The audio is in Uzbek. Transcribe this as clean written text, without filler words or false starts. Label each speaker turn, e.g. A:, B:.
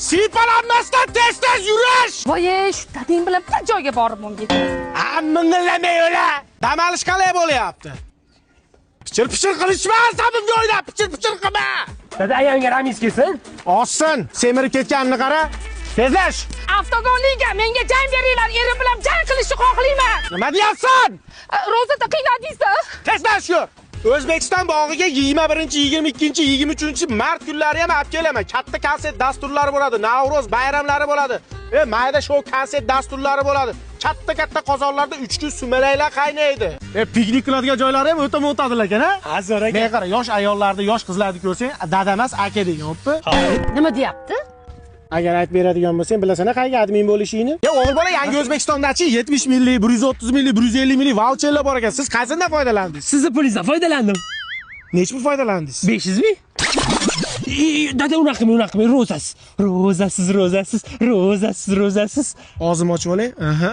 A: Siypalanmasdan tez yurish.
B: Voy, shu dadang bilan bir joyga borib bo'lmaydi.
A: Mingillamay o'la. Dam olish qalay bo'lyapti? Pichir qilishma, sabimga o'ynab, pichir qilma.
C: Dada ayamga ramiz kelsin.
A: Ossin, semirib ketganini qara. Tezlash.
B: Avtogonliga menga jang beringlar, erim bilan jang qilishni xohlayman.
A: Nima deyapsan?
B: Ro'zada qiynadingizda.
A: Tezlash yur. O'zbekiston bog'iga 21-22-23 mart kunlari ham olib kelaman. Katta konsert dasturlari bo'ladi, Navro'z bayramlari bo'ladi. Mayda shou konsert dasturlari bo'ladi. Katta qozonlarda 3 kun sumalaklar qaynaydi. Piknik qiladigan joylari ham o'ta mo'tadilar ekan, ha?
C: Azor aka.
A: Men qara, yosh ayollarni, yosh qizlarni ko'rsang, dada emas, aka degan, o'ppi.
B: Nima deyapti?
A: Agar aytib beradigan bo'lsang, bilasana qayga admin bo'lishingni. O'g'il bola yangi O'zbekistondachi 70 millik, 130 millik, 150 millik voucherlar bor ekan. Siz qaysidan foydalandingiz?
C: Sizni pulingizdan foydalandim.
A: Necha pul foydalandingiz?
C: 500 ming. Dada unaqmi, rozasiz. Og'zim ochib olay. Aha.